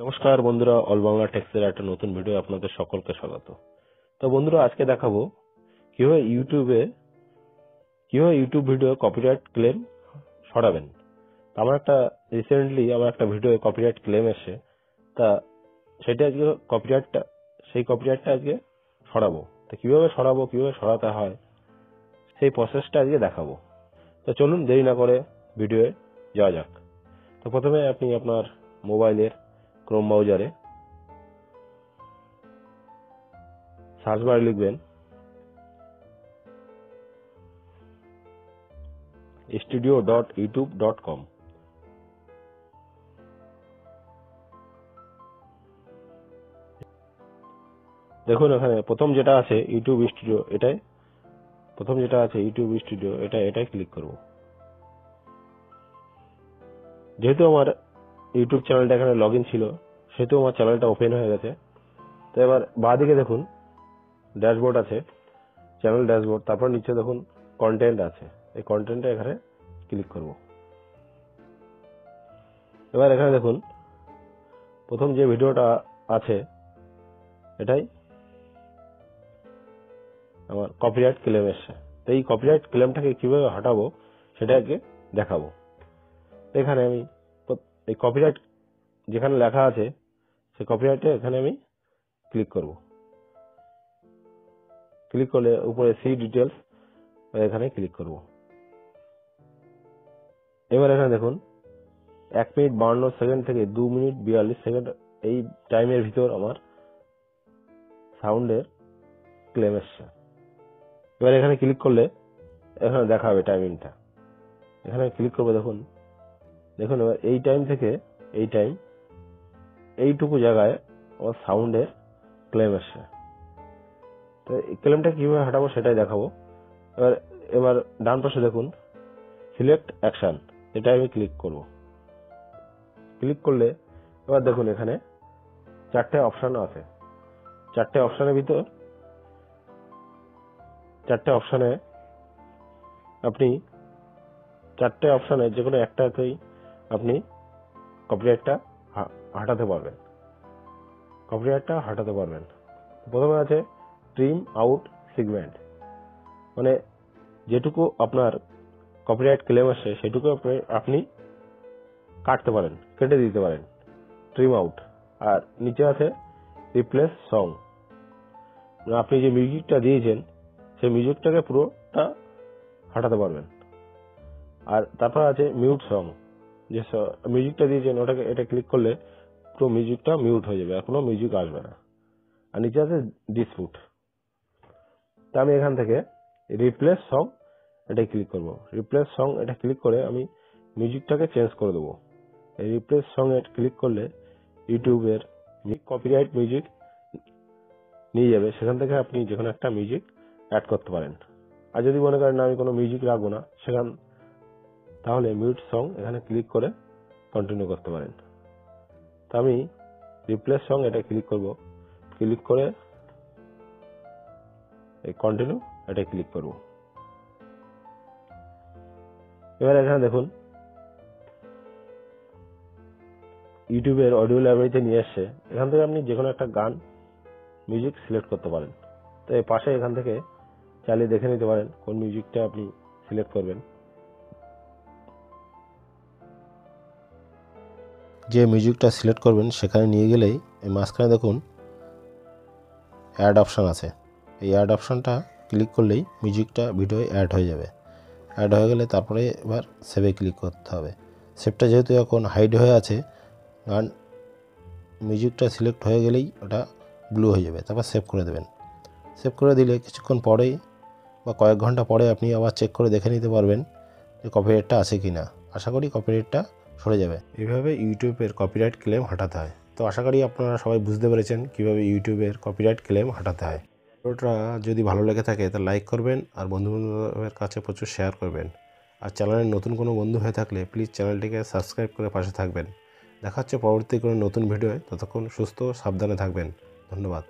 নমস্কার বন্ধুরা, অল বাংলা টেক্সের একটা নতুন ভিডিও আপনাদের সকলকে স্বাগত। তো বন্ধুরা, আজকে দেখাবো কিভাবে ইউটিউব ভিডিও কপিরাইট ক্লেম সরাবেন। রিসেন্টলি আমার একটা ভিডিও কপিরাইট ক্লেম এসে, তা সেটা আজকে সেই কপিরাইটটা আজকে সরাবো। তো কিভাবে সরাতে হয় সেই প্রসেসটা আজকে দেখাবো। তো চলুন দেরি না করে ভিডিওয়ে যাওয়া যাক। তো প্রথমে আপনি আপনার মোবাইলের ক্রোম ব্রাউজারে সার্চ বারে লিখবেন studio.youtube.com। দেখুন এখানে প্রথম যেটা আছে ইউটিউব স্টুডিও, এটাই ক্লিক করব। যেহেতু আমার ইউটিউব চ্যানেলটা এখানে লগইন ছিল, সেহেতু আমার চ্যানেলটা ওপেন হয়ে গেছে। তো এবার বাঁদিকে দেখুন ড্যাশবোর্ড আছে, চ্যানেল ড্যাশবোর্ড, তারপর নিচে দেখুন কন্টেন্ট আছে। এই কন্টেন্টে এখানে ক্লিক করব। এবার এখানে দেখুন প্রথম যে ভিডিওটা আছে এটাই আমার কপিরাইট ক্লেম এসছে। তো এই কপিরাইট ক্লেমটাকে কিভাবে হটাবো সেটা আগে দেখাবো। এখানে আমি এই কপিরাইট যেখানে লেখা আছে সেই কপিরাইটে এখানে আমি ক্লিক করব। ক্লিক করলে উপরে সি ডিটেলস এখানে ক্লিক করব। এবার এখানে দেখুন 1 মিনিট 52 সেকেন্ড থেকে 2 মিনিট 42 সেকেন্ড এই টাইমের ভিতর আমার সাউন্ডের ক্লেম এসছে। এবার এখানে ক্লিক করলে এখানে দেখাবে টাইমিংটা। এখানে ক্লিক করবো। দেখুন এবার এই টাইম থেকে এই টাইম এইটুকু জায়গায় আমার সাউন্ডের ক্লেম এসছে। তো এই ক্লেমটা কিভাবে হাঁটাবো সেটাই দেখাবো। এবার ডান পাশে দেখুন সিলেক্ট অ্যাকশন, এটা আমি ক্লিক করব। ক্লিক করলে এবার দেখুন এখানে 4টে অপশন আছে। 4টে অপশনের ভিতর 4টে অপশনে আপনি 4টে অপশনে যে কোনো একটাতেই আপনি কপিরাইটটা হাঁটাতে পারবেন। প্রথমে আছে ট্রিম আউট সেগমেন্ট, মানে যেটুকু আপনার কপিরাইট ক্লেম আসে সেটুকু আপনি কেটে দিতে পারেন, ট্রিম আউট। আর নিচে আছে রিপ্লেস সং, আপনি যে মিউজিকটা দিয়েছেন সেই মিউজিকটাকে পুরোটা হাঁটাতে পারবেন। আর তারপর আছে মিউট সং, যে মিউজিকটা দিয়েছেন এটা ক্লিক করলে পুরো মিউজিকটা মিউট হয়ে যাবে, আর কোনো মিউজিক আসবে না। আর নিচে আছে ডিসপুট। তা আমি এখান থেকে রিপ্লেস সং এটা ক্লিক করব। রিপ্লেস সং এটা ক্লিক করে আমি মিউজিকটাকে চেঞ্জ করে দেবো। এই রিপ্লেস সং এ ক্লিক করলে ইউটিউবের কপিরাইট মিউজিক নিয়ে যাবে, সেখান থেকে আপনি যে কোনো একটা মিউজিক অ্যাড করতে পারেন। আর যদি মনে করেন না আমি কোনো মিউজিক রাখবো না, তাহলে মিউট সং এখানে ক্লিক করে কন্টিনিউ করতে পারেন। তা আমি রিপ্লেস সং এটা ক্লিক করব। ক্লিক করে এই কন্টিনিউ এটা ক্লিক করব। এবার এখানে দেখুন ইউটিউবের অডিও লাইব্রেরিতে নিয়ে এসছে। এখান থেকে আপনি যে কোনো একটা গান মিউজিক সিলেক্ট করতে পারেন। তো এই পাশে এখান থেকে চালিয়ে দেখে নিতে পারেন কোন মিউজিকটা আপনি সিলেক্ট করবেন। যে মিউজিকটা সিলেক্ট করবেন সেখানে নিয়ে গেলেই এই মাঝখানে দেখুন অ্যাড অপশান আছে। এই অ্যাড অপশানটা ক্লিক করলেই মিউজিকটা ভিডিওয়ে অ্যাড হয়ে যাবে। অ্যাড হয়ে গেলে তারপরে এবার সেভে ক্লিক করতে হবে। সেভটা যেহেতু এখন হাইড হয়ে আছে, গান মিউজিকটা সিলেক্ট হয়ে গেলেই ওটা ব্লু হয়ে যাবে। তারপর সেভ করে দেবেন। সেভ করে দিলে কিছুক্ষণ পরেই বা কয়েক ঘন্টা পরে আপনি আবার চেক করে দেখে নিতে পারবেন যে কপিরাইটটা আছে কি না। আশা করি কপিরাইটটা সরে যাবে। এইভাবে ইউটিউবের কপিরাইট ক্লেম হাঁটাতে হয়। তো আশা করি আপনারা সবাই বুঝতে পেরেছেন কীভাবে ইউটিউবের কপিরাইট ক্লেম হাঁটাতে হয়। ভিডিওটা যদি ভালো লেগে থাকে তা লাইক করবেন, আর বন্ধুবান্ধবের কাছে প্রচুর শেয়ার করবেন। আর চ্যানেলের নতুন কোনো বন্ধু হয়ে থাকলে প্লিজ চ্যানেলটিকে সাবস্ক্রাইব করে পাশে থাকবেন। দেখা হচ্ছে পরবর্তী কোনো নতুন ভিডিওয়। ততক্ষণ সুস্থ সাবধানে থাকবেন। ধন্যবাদ।